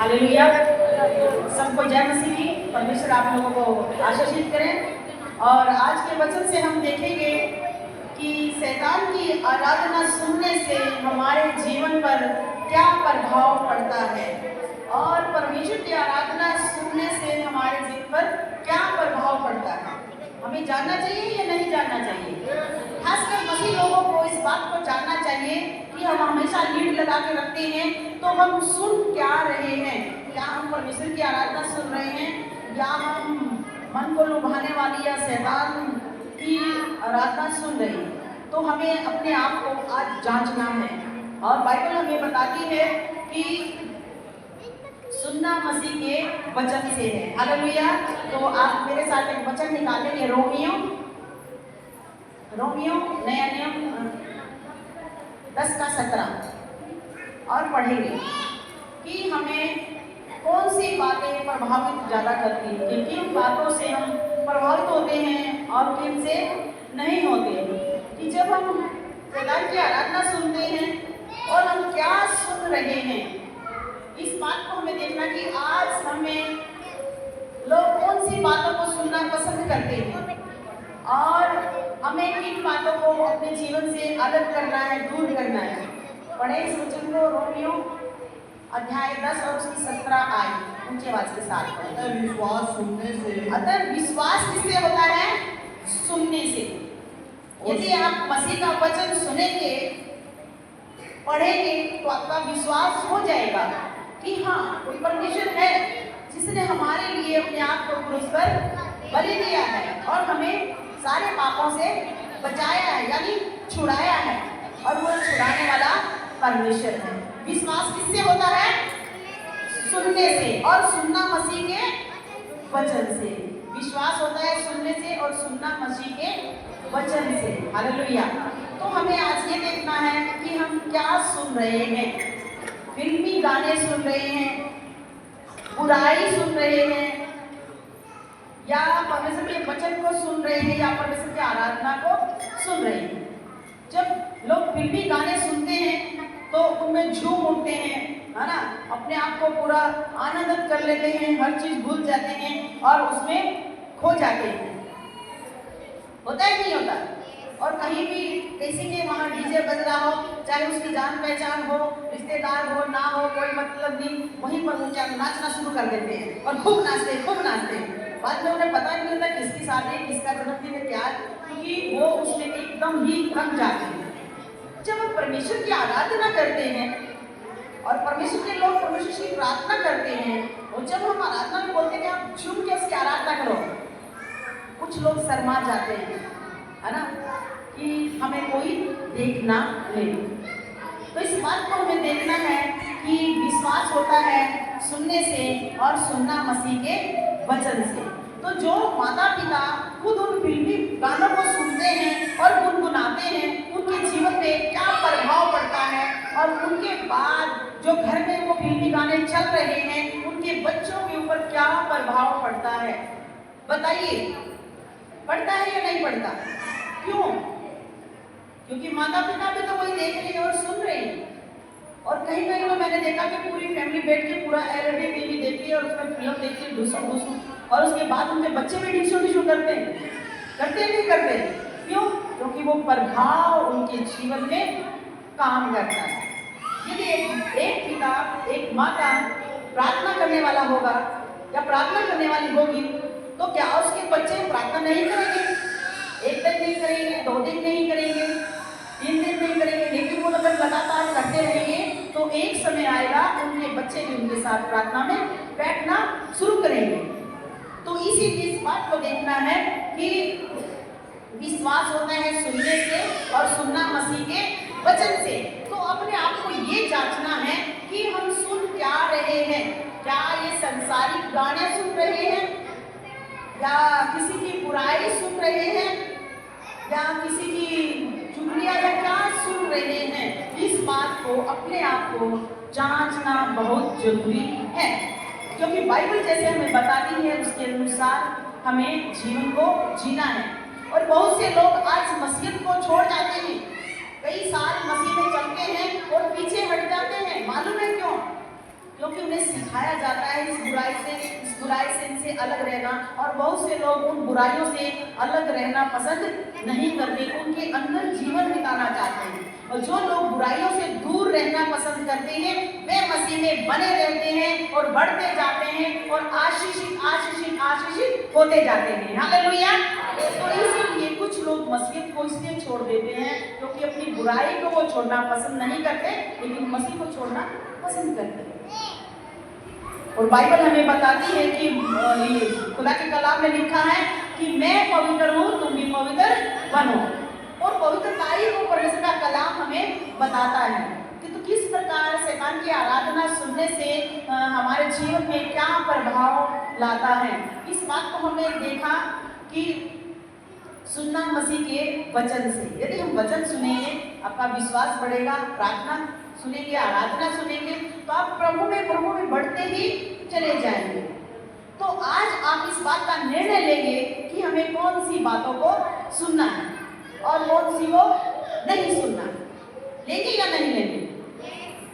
Hallelujah. सबको जय मसीह की। परमेश्वर आप लोगों को आशीषित करें। और आज के वचन से हम देखेंगे कि शैतान की आराधना सुनने से हमारे जीवन पर क्या प्रभाव पड़ता है और परमेश्वर की आराधना सुनने से हमारे जीवन पर क्या प्रभाव पड़ता है। हमें जानना चाहिए या नहीं जानना चाहिए? खासकर मसीह लोगों को इस बात को जानना चाहिए कि हम हमेशा लीड लगा के रखते हैं, तो हम सुन क्या रहे हैं? क्या हम परमेश्वर की आराधना सुन रहे हैं या हम मन को लुभाने वाली या शैतान की आराधना सुन रहे हैं? तो हमें अपने आप को आज जांचना है। और बाइबल हमें बताती है कि सुनना मसीह के वचन से है। हालेलुया। तो आप मेरे साथ एक वचन निकालेंगे, रोमियो नया नियम 10:17 और पढ़ेंगे कि हमें कौन सी बातें प्रभावित ज़्यादा करती हैं, किन बातों से हम प्रभावित होते हैं और किन से नहीं होते। कि जब हम शैतान की आराधना सुनते हैं और हम क्या सुन रहे हैं, इस बात को हमें देखना कि आज हमें लोग कौन सी बातों को सुनना पसंद करते हैं और हमें किन बातों को अपने जीवन से अलग करना है, दूर करना है। पढ़े इस वचन को, रोमियो अध्याय 10 और उसकी 17 आयत ऊंचे आवाज के साथ। अतः विश्वास सुनने से, अतः विश्वास किससे होता है? सुनने से। यदि आप मसीह का वचन सुनेंगे, पढ़ेंगे, तो आपका विश्वास हो जाएगा कि हाँ, कोई परमेश्वर है जिसने हमारे लिए अपने आप को क्रूस पर बलि दिया है और हमें सारे पापों से बचाया है, यानी छुड़ाया है, और वो छुड़ाने वाला परमेश्वर है। विश्वास किससे होता है? सुनने से, और सुनना मसीह के वचन से। विश्वास होता है सुनने से और सुनना मसीह के वचन से। हालेलुया। तो हमें आज ये देखना है कि हम क्या सुन रहे हैं। फिल्मी गाने सुन रहे हैं, बुराई सुन रहे हैं, या परमेश्वर के वचन को सुन रहे हैं, या परमेश्वर की आराधना को सुन रहे हैं। जब लोग फिल्मी गाने सुनते हैं तो उनमें झूम उठते हैं, है ना, अपने आप को पूरा आनंदित कर लेते हैं, हर चीज भूल जाते हैं और उसमें खो जाते हैं। होता है नहीं होता? और कहीं भी किसी के वहाँ डीजे बज रहा हो, चाहे उसकी जान पहचान हो, रिश्तेदार हो ना हो, कोई मतलब नहीं, वहीं पर वो क्या नाचना शुरू कर देते हैं और खूब नाचते हैं। बाद में उन्हें पता नहीं होता किसकी शादी, किसका जन्मदिन है, क्या, क्योंकि वो उसमें एकदम ही रंग जाते हैं। जब हम परमेश्वर की आराधना करते हैं और परमेश्वर के लोग परमेश्वर की प्रार्थना करते हैं, और जब हम आराधना में बोलते हैं कि आप झूम के उसकी आराधना करो, कुछ लोग शर्मा जाते हैं, है ना, कि हमें कोई देख ना ले। तो इस बात को हमें देखना है कि विश्वास होता है सुनने से और सुनना मसीह के वचन से। तो जो माता पिता खुद उन फिल्मी गानों को सुनते हैं और गुनगुनाते हैं, उनके जीवन में क्या प्रभाव पड़ता है, और उनके बाद जो घर में वो फिल्मी गाने चल रहे हैं, उनके बच्चों के ऊपर क्या प्रभाव पड़ता है। बताइए, पड़ता है या नहीं पड़ता? क्यों? क्योंकि माता पिता भी तो वही देख रहे हैं और सुन रहे हैं। और कहीं कहीं में मैंने देखा कि पूरी फैमिली बैठ के पूरा एलईडी टीवी देखती है और उसमें फिल्म देखती है घुसू, और उसके बाद उनके बच्चे भी टिशू करते हैं, नहीं करते? क्यों? क्योंकि वो प्रभाव उनके जीवन में काम करता है। यदि एक पिता, एक माता प्रार्थना करने वाला होगा या प्रार्थना करने वाली होगी, तो क्या उसके बच्चे प्रार्थना नहीं करेंगे? एक दिन नहीं करेंगे, 2 दिन नहीं करेंगे, 3 दिन नहीं करेंगे, लेकिन वो अगर लगातार करते रहेंगे तो एक समय आएगा उनके बच्चे भी उनके साथ प्रार्थना में बैठना शुरू करेंगे। तो इस बात को देखना है कि विश्वास होता है सुनने से और सुनना मसीह के वचन से। तो अपने आप को ये जांचना है कि हम सुन क्या रहे हैं। क्या ये संसारिक गाने सुन रहे हैं, या किसी की बुराई सुन रहे हैं, या किसी की चुगलियां, या क्या सुन रहे हैं? इस बात को, अपने आप को जांचना बहुत जरूरी है, क्योंकि बाइबल जैसे हमें बताती है उसके अनुसार हमें जीवन को जीना है। और बहुत से लोग आज मसीहत को छोड़ जाते हैं, कई साल मसीह में चलते हैं और पीछे हट जाते हैं। मालूम है क्यों? क्योंकि उन्हें सिखाया जाता है इस बुराई से इनसे अलग रहना, और बहुत से लोग उन बुराइयों से अलग रहना पसंद नहीं करते, उनके अंदर जीवन बिताना चाहते हैं। और जो लोग बुराइयों से दूर रहना पसंद करते हैं वे मसीह में बने रहते हैं और बढ़ते जाते हैं और आशीषित आशीषित आशीषित होते जाते हैं। हालेलुया। तो इसीलिए कुछ लोग मसीह को इसलिए छोड़ देते हैं क्योंकि अपनी बुराई को वो छोड़ना पसंद नहीं करते, लेकिन मसीह को छोड़ना पसंद करते हैं। और बाइबल हमें बताती है कि खुदा के कलाम में लिखा है कि मैं पवित्र हूँ, तुम भी पवित्र बनो। और पवित्रताई को परमेश्वर का कलाम हमें बताता है कि तो किस प्रकार शैतान की आराधना सुनने से हमारे जीवन में क्या प्रभाव लाता है। इस बात को हमने देखा कि सुनना मसीह के वचन से, यदि हम वचन सुनेंगे आपका विश्वास बढ़ेगा, प्रार्थना सुनेंगे, आराधना सुनेंगे तो आप प्रभु में बढ़ते ही चले जाएंगे। तो आज आप इस बात का निर्णय लेंगे कि हमें कौन सी बातों को सुनना है और कौन सी को नहीं सुनना। लेंगे या नहीं लेंगे,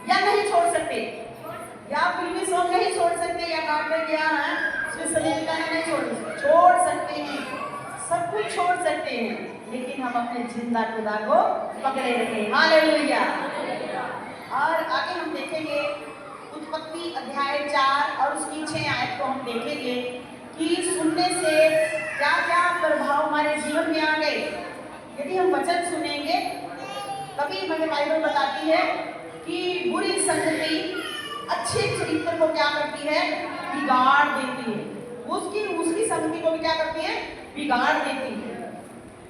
या नहीं छोड़ सकते, या फिल्मी सॉन्ग नहीं छोड़ सकते, या नाटक क्या है इसमें गाना नहीं छोड़ सकते हैं, सब कुछ छोड़ सकते हैं, लेकिन हम अपने जिंदा खुदा को पकड़े रखें। हालेलुया। और आगे हम देखेंगे उत्पत्ति अध्याय 4 और उसकी 6 आयत को हम देखेंगे कि सुनने से क्या क्या प्रभाव हमारे जीवन में आ गए। यदि हम वचन सुनेंगे, तभी हमें बाइबल बताती है कि बुरी संगति अच्छे चरित्र को क्या करती है, बिगाड़ देती है। उसकी संगति को भी क्या करती है, बिगाड़ देती है।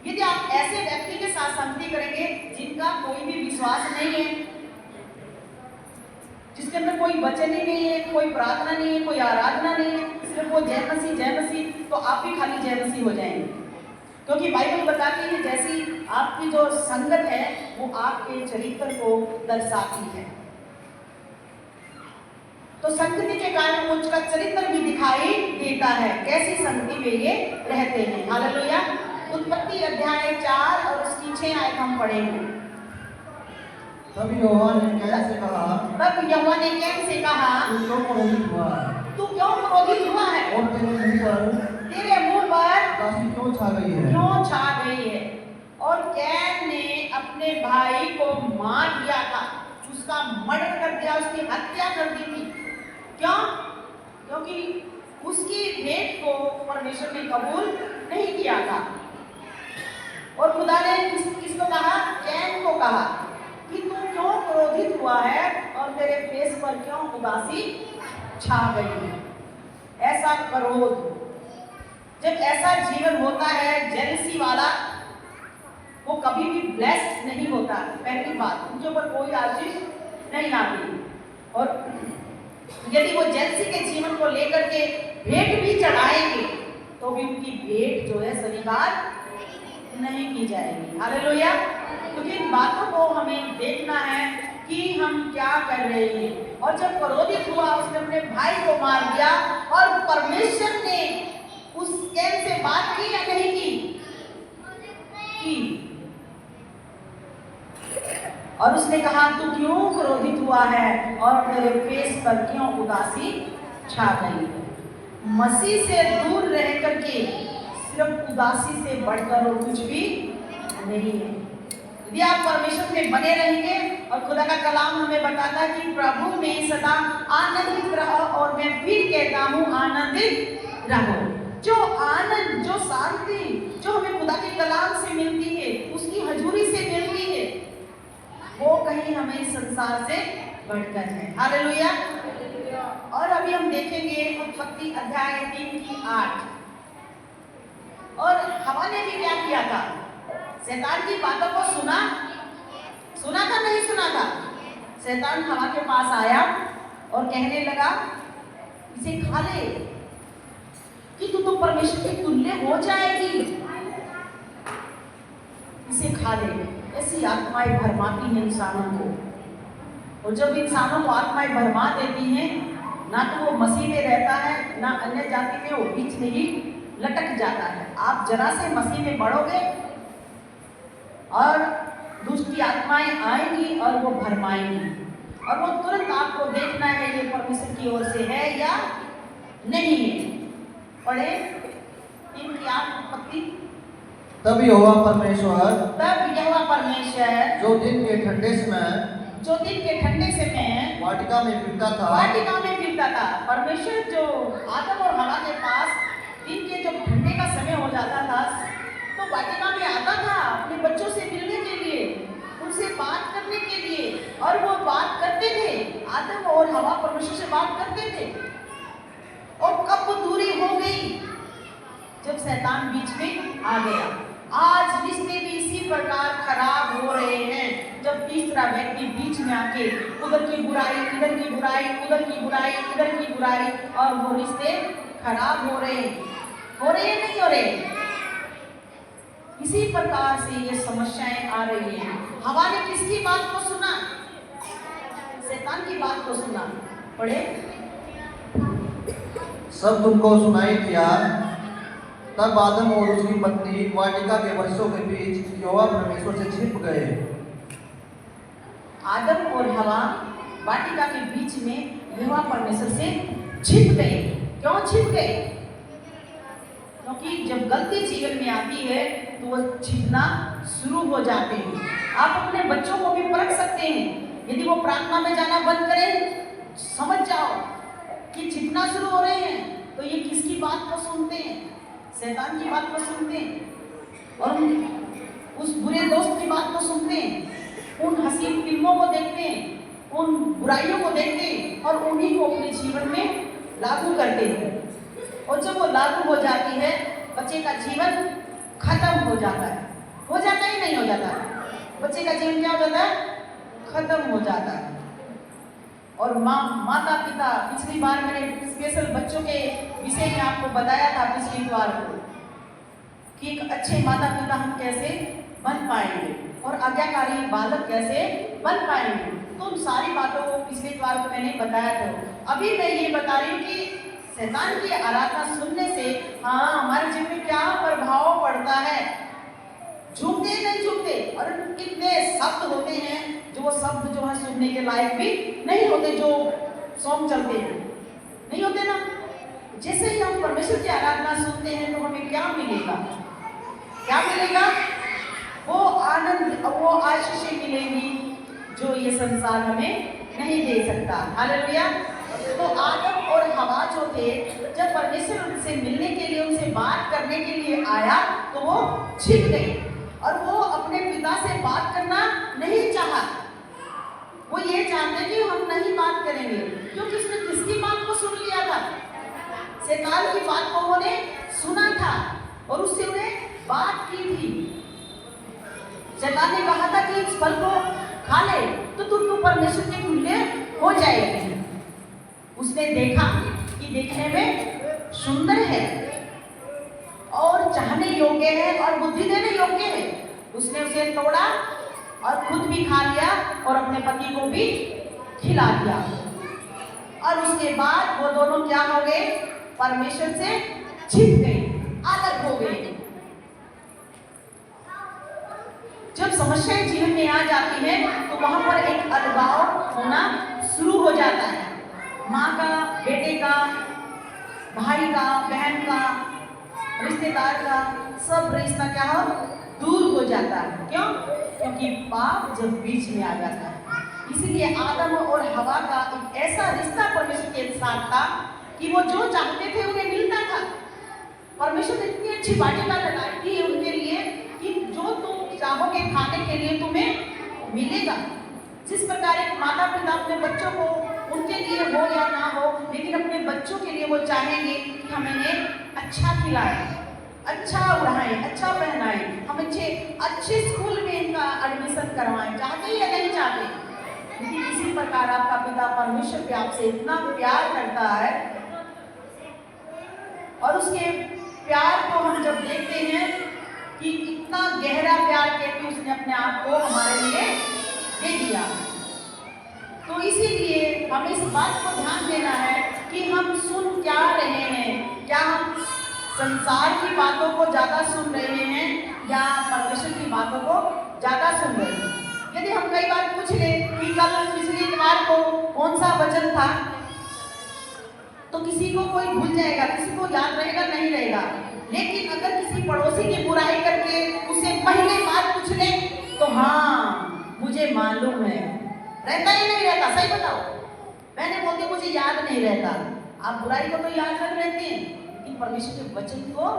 यदि आप ऐसे व्यक्ति के साथ संगति करेंगे जिनका कोई भी विश्वास नहीं है, जिसके अंदर कोई वचन ही नहीं है, कोई प्रार्थना नहीं है, कोई आराधना नहीं है, सिर्फ वो जय मसीह, तो आप भी खाली जय मसीह हो जाएंगे। क्योंकि बाइबल बताती है जैसी आपकी जो संगत है वो आपके चरित्र को दर्शाती है। तो संगति के कारण उसका चरित्र भी दिखाई देता है, कैसी संगति में ये रहते हैं। हालेलुया। उत्पत्ति अध्याय 4 और उसकी 6 आयत हम पढ़ेंगे। तब यहोवा ने कैन से कहा, तू क्यों क्रोधित हुआ है? तू क्यों क्रोधित हुआ है? और तेरे मुंह पर उदासी क्यों छा गई है? और कैन ने अपने भाई को मार दिया था, उसका मर्डर कर दिया, उसकी हत्या कर दी थी। क्यों? क्योंकि उसकी भेंट को परमेश्वर ने कबूल नहीं किया था। और खुदा ने किसको कहा? कैन को कहा कि तू क्यों क्रोधित हुआ है और तेरे फेस पर क्यों उदासी छा गई है। ऐसा क्रोध, जब ऐसा जीवन होता है जेलसी वाला, वो कभी भी ब्लेस्ड नहीं होता। पहली बात, उनके ऊपर कोई आशीष नहीं आती। और यदि वो जेलसी के जीवन को लेकर के भेंट भी चढ़ाएंगे तो भी उनकी भेंट जो है स्वीकार नहीं की जाएगी। हालेलुया। क्योंकि इन बातों को हमें देखना है कि हम क्या कर रहे हैं। और जब क्रोधित हुआ, उसने अपने भाई को मार दिया, और परमेश्वर ने उस कैन से बात की या नहीं की? और उसने कहा तू क्यों क्रोधित हुआ है और तेरे फेस पर क्यों उदासी छा गई है। मसीह से दूर रह करके सिर्फ उदासी से बढ़कर और कुछ भी नहीं है। यदि आप परमेश्वर में बने रहेंगे, और खुदा का कलाम हमें बताता है कि प्रभु में सदा आनंदित रहो, और मैं फिर कहता हूँ आनंदित रहो। जो आनंद, जो शांति जो हमें खुदा के कलाम से मिलती है, उसकी हजूरी से मिलती है, वो कहीं हमें इस संसार से बढ़कर है। हालेलुया। और अभी हम देखेंगे उत्पत्ति अध्याय 3 की 8। और हवा ने भी क्या किया था? शैतान की बातों को सुना था, नहीं सुना था? शैतान हवा के पास आया और कहने लगा इसे खा ले कि तू तो परमेश्वर के तुल्य हो जाएगी, इसे खा ले। ऐसी आत्माएं भरमाती हैं इंसानों को, और जब इंसानों को आत्माएं भरमा देती हैं, ना तो वो मसीह में रहता है, ना अन्य जाति में, वो बीच में ही लटक जाता है। आप जरा से मसीह में बढ़ोगे और दुष्ट की आत्माएं आएंगी और वो भरमाएंगी। और वो तुरंत आपको देखना है ये परमेश्वर की ओर से है या नहीं है। पढ़े 3 की 8 उत्पत्ति। तब यहोवा परमेश्वर जो दिन के ठंडे समय वाटिका में फिरता था। परमेश्वर जो आदम और हवा के पास दिन के जब ठंडे का समय हो जाता था तो वाटिका में आता था अपने बच्चों से मिलने के लिए, उनसे बात करने के लिए, और वो बात करते थे। आदम और हवा परमेश्वर से बात करते थे। और कब वो दूरी हो गई? जब शैतान बीच में आ गया। आज रिश्ते भी इसी प्रकार खराब हो रहे हैं, जब तीसरा व्यक्ति बीच में आके उधर की बुराई, इधर की बुराई, उधर की बुराई, इधर की बुराई, और वो रिश्ते खराब हो रहे हैं। हो रहे हैं नहीं हो रहे? इसी प्रकार से ये समस्याएं आ रही हैं। हवा ने किसकी बात को सुना? शैतान की बात को सुना। पढ़े सब तुमको सुनाई दिया। तब आदम और उसकी पत्नी वाटिका के वृक्षों के बीच यहोवा परमेश्वर से छिप गए। आदम और हवा वाटिका के बीच में यहोवा परमेश्वर से छिप गए। क्यों छिप गए? क्योंकि जब गलती जीवन में आती है तो वो छिपना शुरू हो जाते हैं। आप अपने बच्चों को भी परख सकते हैं। यदि वो प्रार्थना में जाना बंद करें, समझ जाओ कि छिपना शुरू हो रहे हैं, तो ये किसकी बात को सुनते हैं? शैतान की बात को सुनते हैं, और उस बुरे दोस्त की बात को सुनते हैं, उन हसीन फिल्मों को देखते हैं, उन बुराइयों को देखते हैं, और उन्हीं को अपने जीवन में लागू करते हैं। और जब वो लागू हो जाती है, बच्चे का जीवन खत्म हो जाता है। हो जाता ही नहीं हो जाता? बच्चे का जीवन क्या हो जाता है? खत्म हो जाता है। और माता पिता, पिछली बार मैंने स्पेशल बच्चों के विषय में आपको बताया था पिछली बार को, कि एक अच्छे माता पिता हम कैसे बन पाएंगे और आज्ञाकारी बालक कैसे बन पाएंगे। तो उन सारी बातों को पिछली बार को मैंने बताया था। अभी मैं ये बता रही हूँ कि शैतान की आराधना सुनने से हमारे जीवन में क्या प्रभाव पड़ता है। झूठते नहीं झूठते, और कितने शब्द होते हैं जो वो शब्द जो है सुनने के लायक भी नहीं होते, जो सॉन्ग चलते हैं नहीं होते ना। जैसे ही हम परमेश्वर की आराधना सुनते हैं तो हमें क्या मिलेगा? क्या मिलेगा? वो आनंद, वो आशीषें मिलेंगी जो ये संसार हमें नहीं दे सकता। हालेलुया। तो आदम और हवा जो थे, जब परमेश्वर उनसे मिलने के लिए, उनसे बात करने के लिए आया तो वो छिप गए, और वो अपने पिता से बात करना नहीं चाहा। वो ये चाहते कि हम नहीं बात करेंगे, क्योंकि उसने किसकी बात को सुन लिया था? शैतान की बात को उन्होंने सुना था और उससे उन्हें बात की थी। शैतान ने कहा था कि इस फल को खा ले तो तू परमेश्वर के तुल्य हो जाएगी। उसने देखा कि देखने में सुंदर है और चाहने योग्य है और बुद्धि देने योग्य है। उसने उसे तोड़ा और खुद भी खा लिया और अपने पति को भी खिला दिया। और उसके बाद वो दोनों क्या हो गए? परमेश्वर से छिप गए, अलग हो गए। जब समस्याएं जीवन में आ जाती है तो वहां पर एक अलगाव होना शुरू हो जाता है। माँ का, बेटे का, भाई का, बहन का, रिश्तेदार का, सब रिश्ता क्या हो? दूर हो जाता है। क्यों? क्योंकि पाप जब बीच में आ जाता है। इसीलिए आदम और हवा का एक ऐसा रिश्ता परमेश्वर के साथ था कि वो जो चाहते थे उन्हें मिलता था। परमेश्वर ने इतनी अच्छी वाटिका लगाई थी उनके लिए कि जो तुम चाहोगे खाने के लिए तुम्हें मिलेगा। जिस प्रकार एक माता पिता अपने बच्चों को, उनके लिए हो या ना हो, लेकिन अपने बच्चों के लिए वो चाहेंगे कि हम इन्हें अच्छा खिलाएं, अच्छा उड़ाएं, अच्छा पहनाएं, हम अच्छे स्कूल में इनका एडमिशन करवाएं। चाहते या नहीं चाहते? लेकिन इसी प्रकार आपका पिता परमेश्वर भी आपसे इतना प्यार करता है, और उसके प्यार को हम जब देखते हैं कि इतना गहरा प्यार करके उसने अपने आप को हमारे लिए दे दिया। तो इसीलिए हमें इस बात को ध्यान देना है कि हम सुन क्या रहे हैं। क्या हम संसार की बातों को ज्यादा सुन रहे हैं या परमेश्वर की बातों को ज्यादा सुन रहे हैं? यदि हम कई बार पूछ ले कि कल पिछली इतवार को कौन सा वचन था, तो किसी को कोई भूल जाएगा, किसी को याद रहेगा नहीं रहेगा। लेकिन अगर किसी पड़ोसी की बुराई करके उसे पहले बात पूछ ले तो हाँ मुझे मालूम है, रहता ही नहीं रहता। सही बताओ, मैंने बोलती मुझे याद नहीं रहता। आप बुराई को तो याद रख लेते हैं, लेकिन परमेश्वर के वचन को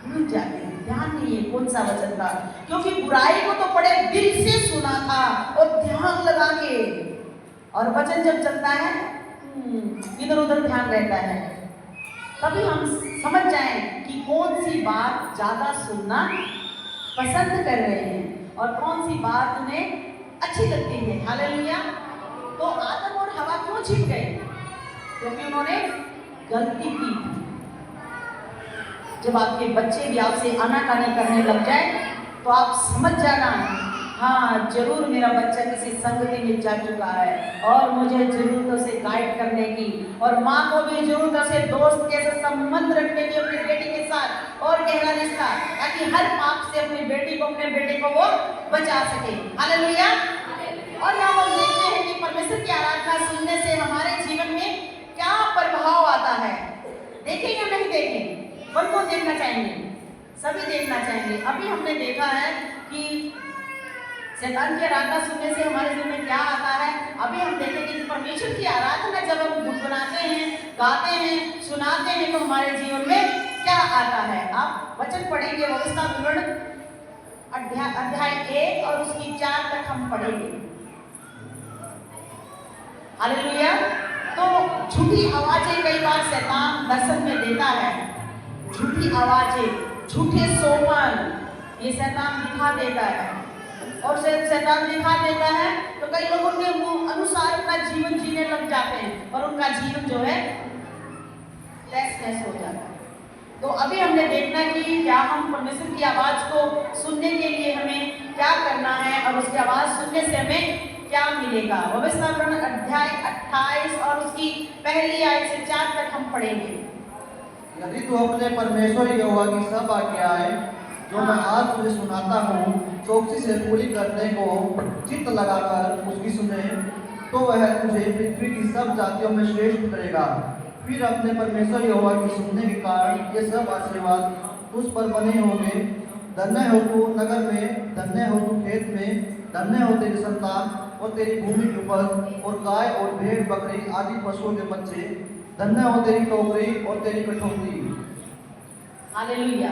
भूल जाते हैं, ध्यान नहीं है कौन सा वचन था, क्योंकि बुराई को तो बड़े दिल से सुना था और ध्यान लगा के। और वचन जब चलता है इधर उधर ध्यान रहता है, तभी हम समझ जाएं कि कौन सी बात ज्यादा सुनना पसंद कर रहे हैं और कौन सी बात उन्हें अच्छी लगती है। हालेलुया। तो आदम और हवा क्यों छिप गए? क्योंकि उन्होंने गलती की। जब आपके बच्चे भी आपसे आनाकानी करने लग जाए तो आप समझ जाना, हाँ जरूर मेरा बच्चा किसी संगति में जा चुका है और मुझे जरूरत उसे गाइड करने की, और माँ को भी जरूरत उसे दोस्त जैसे संबंध रखने की अपनी बेटी के साथ और गहरा रिश्ता, ताकि हर पाप से अपनी बेटी को अपने बेटे को वो बचा सके। हालेलुया। और यहाँ हम देखते हैं कि परमेश्वर की आराधना सुनने से हमारे जीवन में क्या प्रभाव आता है। देखें या नहीं देखें? कौन कौन देखना चाहेंगे? सभी देखना चाहेंगे। अभी हमने देखा है कि शैतान की आराधना सुनने से हमारे जीवन में क्या आता है। अभी हम देखेंगे कि परमेश्वर की आराधना जब हम गुनगुनाते हैं, गाते हैं, सुनाते हैं तो हमारे जीवन में क्या आता है। आप वचन पढ़ेंगे व्यवस्था विवरण अध्याय 1 और उसकी 4 तक हम पढ़ेंगे। हालेलुया। तो झूठी आवाजें कई बार शैतान दर्शन में देता है, झूठी आवाजें, झूठे सोपन ये शैतान दिखा देता है, और शैतान दिखा देता है तो कई लोगों के अनुसार अपना जीवन जीने लग जाते हैं और उनका जीवन जो है तहस-नहस हो जाता है। तो अभी हमने देखना कि क्या हम परमेश्वर की आवाज को सुनने के लिए हमें क्या करना है और उसकी आवाज सुनने से हमें क्या मिलेगा। व्यवस्था विवरण अध्याय 28 और उसकी पहली आयत से 4 तक हम पढ़ेंगे। यदि तू अपने परमेश्वर यहोवा की सब आज्ञाएं जो मैं आज तुझे सुनाता हूँ चौकसी से पूरी करने को चित्त लगाकर उसकी सुने, तो वह तुझे पृथ्वी की सब जातियों में श्रेष्ठ करेगा। फिर अपने परमेश्वर यहोवा की सुनने के कारण ये सब आशीर्वाद उस पर बने होंगे। धन्य हो तू नगर में, धन्य हो तू खेत में, धन्य हो तेरी संतान और तेरी भूमि की उपज और गाय और भेड़ बकरी आदि पशुओं के बच्चे। धन्य हो तेरी टोकरी और तेरी कठौती। हालेलुया।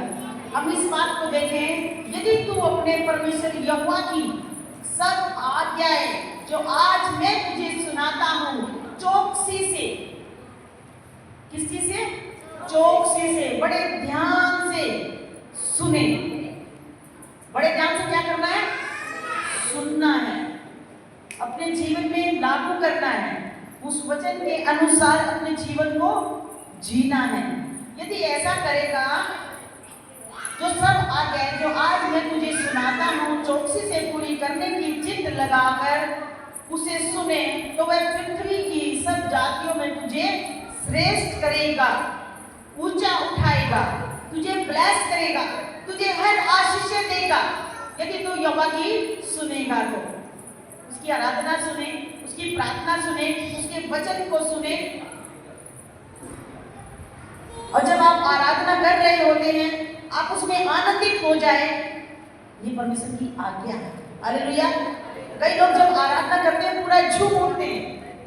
हम इस बात को देखें, यदि तू अपने परमेश्वर यहोवा की सब आज्ञाएं जो आज मैं तुझे सुनाता हूँ चौकसी से, किस चीज से? चौकसी से, बड़े ध्यान से सुने। बड़े ध्यान से क्या करना है? सुनना है, अपने जीवन में लागू करना है, उस वचन के अनुसार अपने जीवन को जीना है। यदि ऐसा करेगा, जो सब आज्ञाएं जो आज मैं तुझे सुनाता हूँ चौकसी से पूरी करने की जिद लगाकर उसे सुने, तो वह पृथ्वी की सब जातियों में तुझे श्रेष्ठ करेगा, ऊंचा उठाएगा, तुझे ब्लेस करेगा, तुझे हर आशीष देगा। यदि तू यहोवा की सुनेगा तो उसकी आराधना सुने, उसकी प्रार्थना सुने, उसके वचन को सुने। और जब आप आराधना कर रहे होते हैं आप उसमें आनंदित हो जाए, ये परमेश्वर की आज्ञा है। हालेलुया। कई लोग जब आराधना करते हैं पूरा झूम उठते हैं,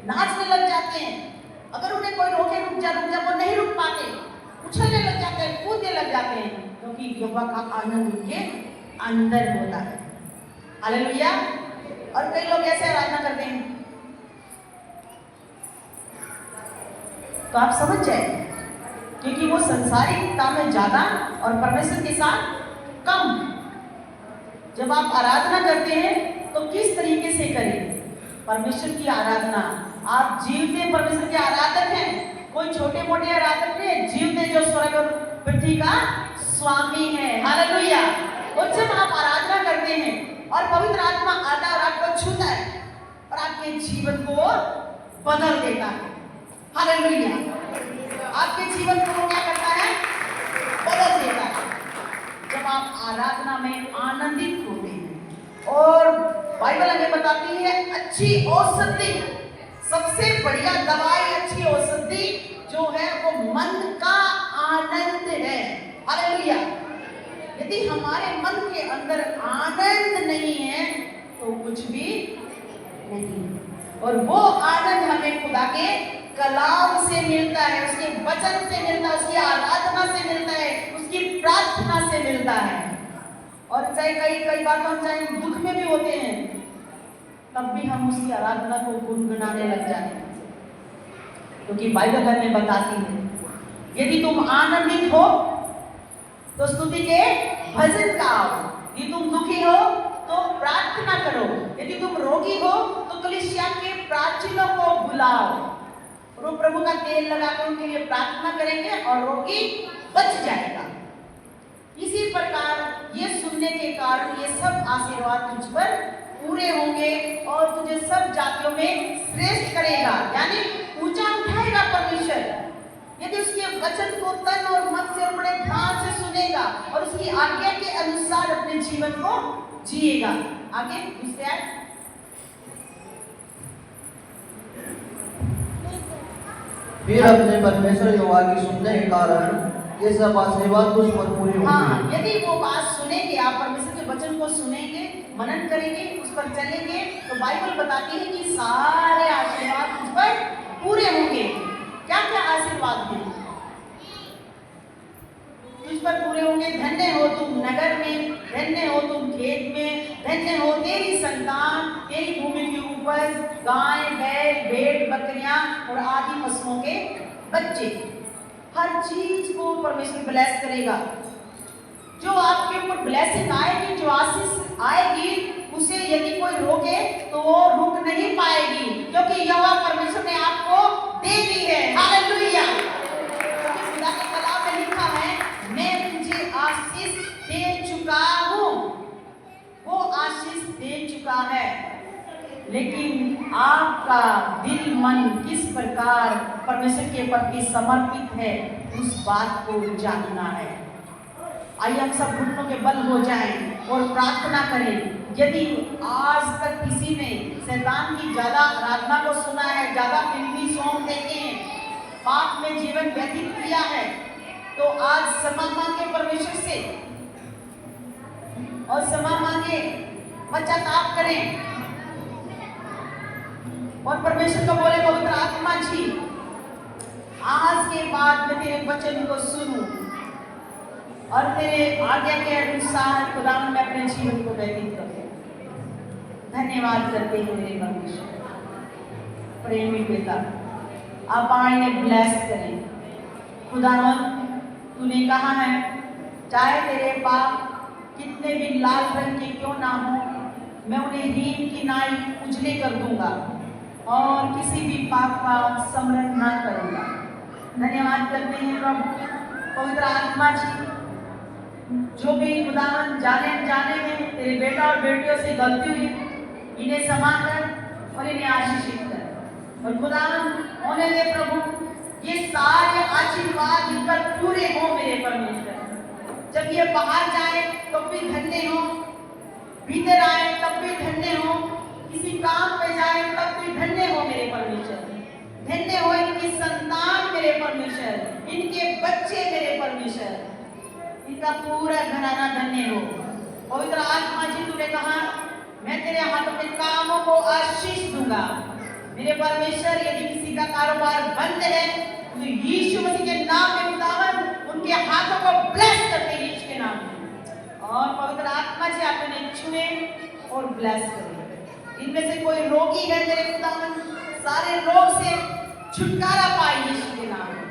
नाचने लग जाते हैं। अगर उन्हें कोई रोके रुक जा वो नहीं रुक पाते, उछलने लग जाते हैं, कूदने लग जाते हैं, क्योंकि यहोवा का आनंद उनके अंदर होता है। हालेलुया। और कई लोग ऐसे आराधना करते हैं तो आप समझ जाए, क्योंकि वो संसारिकता में ज्यादा और परमेश्वर के साथ कम। जब आप आराधना करते हैं तो किस तरीके से करें परमेश्वर की आराधना? आप जीवते परमेश्वर के आराधक हैं, कोई छोटे मोटे आराधक नहीं, जीवते जो स्वर्ग और पृथ्वी का स्वामी है। हालेलुया। और जब आप आराधना करते हैं और पवित्र आत्मा आता और आपको छूता है और आपके जीवन को बदल देता है। हालेलुया। आपके जीवन को क्या करता है? बदल देता है। जब आप आराधना में आनंदित होते हैं और बाइबल हमें बताती है अच्छी औषधि, सबसे बढ़िया दवाई, अच्छी औषधि जो है वो मन का आनंद है। हालेलुया। यदि हमारे मन के अंदर आनंद नहीं है तो कुछ भी नहीं। और वो आनंद हमें खुदा के कलाम से मिलता है, उसके वचन से मिलता है, उसकी आराधना से मिलता है, उसकी प्रार्थना से मिलता है। और चाहे कई बार तो हम चाहे दुख में भी होते हैं तब भी हम उसकी आराधना को गुनगुनाने लग जाते हैं, क्योंकि बाइबल हमें बताती है यदि तुम आनंदित हो तो स्तुति के भजन गाओ, यदि तुम दुखी हो तो प्रार्थना करो, यदि तुम रोगी हो तो कलीसिया के प्राचीनों को बुलाओ और वो प्रभु का तेल लगाकर उनके लिए प्रार्थना करेंगे और रोगी बच जाएगा। इसी प्रकार ये सुनने के कारण ये सब आशीर्वाद तुझ पर पूरे होंगे और तुझे सब जातियों में श्रेष्ठ करेगा, यानी ऊंचा उठाएगा परमेश्वर। यदि उसके वचन को तन और मन से और बड़े ध्यान से सुनेगा और उसकी आज्ञा के अनुसार अपने जीवन को जिएगा। आगे दूसरे आयत। फिर अपने परमेश्वर यहोवा की सुनने के कारण ये सब आशीर्वाद तुझ पर पूरी होंगी। हाँ, यदि वो बात सुनेंगे, आप परमेश्वर के वचन को सुनेंगे, मनन करेंगे, उस पर चलेंगे, तो बाइबल बताती है कि सारे आशीर्वाद तुझ पर पूरे होंगे। क्या क्या आशीर्वाद हैं तुझ पर पूरे होंगे? धन्य हो तुम नगर में, धन्य हो तुम खेत में, धन्य हो तेरी संतान, तेरी भूमि की उपज, गाय बैल भेड़ बकरियां और आदि पशुओं के बच्चे। हर चीज को परमेश्वर ब्लेस करेगा। जो आपके ऊपर ब्लेसिंग आएगी, जो आशीष आएगी, उसे यदि कोई रोके तो वो रुक नहीं पाएगी, क्योंकि यहोवा परमेश्वर ने आपको दे दी है। हालेलुया। खुदा के कलाम में लिखा है, मैं तुझे आशीष दे चुका हूँ। वो आशीष दे चुका है, लेकिन आपका दिल मन किस प्रकार परमेश्वर के प्रति समर्पित है, उस बात को जानना है। आइए हम सब घुटनों के बल हो जाएं और प्रार्थना करें। यदि आज तक किसी ने शैतान की ज्यादा आराधना को सुना है, ज्यादा फिल्मी सॉन्ग देखे हैं, पाप में जीवन व्यतीत किया है, तो आज क्षमा मांगे परमेश्वर से और क्षमा मांगे, पश्चाताप करें और परमेश्वर को बोले, पवित्र आत्मा जी, आज के बाद मैं तेरे वचन को सुनूं और तेरे आज्ञा के अनुसार खुदा मैं अपने जीवन को व्यतीत करूं। धन्यवाद करते हैं मेरे परमेश्वर, प्रेमी पिता, आप आए ब्लेस करें। खुदावन, तूने कहा है चाहे तेरे पाप कितने भी लाल रंग के क्यों ना हो, मैं उन्हें हीन की नाई उजले कर दूंगा और किसी भी पाप का स्मरण ना करूंगा। धन्यवाद करते हैं प्रभु, पवित्र आत्मा जी, जो भी खुदावन जाने जाने में तेरे बेटा और बेटियों से गलती हुई, इन्हें क्षमा कर और इन्हें आशीषित कर। और खुदावन होने दे प्रभु, ये सारे आशीर्वाद इन पर पूरे हो मेरे परमेश्वर। जब ये बाहर जाए तो भी धन्य हो, भीतर आए तब भी धन्य हो, किसी काम पे जाए तब भी धन्य हो मेरे परमेश्वर। धन्य हो इनकी संतान मेरे परमेश्वर, इनके बच्चे मेरे परमेश्वर, इनका पूरा घराना धन्य हो। पवित्र आत्मा जी, तूने कहा मैं तेरे हाथों के कामों को आशीष दूंगा। मेरे परमेश्वर, यदि किसी का कारोबार बंद है तो यीशु मसीह के नाम में खुदावन उनके हाथों को ब्लेस करते हैं यीशु के नाम में। और पवित्र आत्मा जी, आप इन्हें छुए और ब्लेस करें। इनमें से कोई रोगी है मेरे खुदावन, सारे रोग से छुटकारा पाए यीशु के नाम में।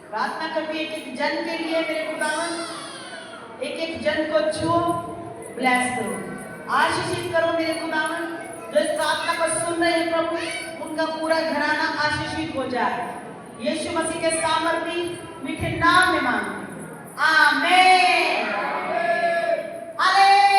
प्रार्थना करती एक एक जन के लिए मेरे खुदावन, एक एक जन को छुओ, ब्लेस करो, आशीषित करो मेरे खुदावन। जो इस प्रार्थना को सुन रहे हैं प्रभु, उनका पूरा घराना आशीषित हो जाए। यीशु मसीह के सामर्थी मीठे नाम में मांगते, आमीन।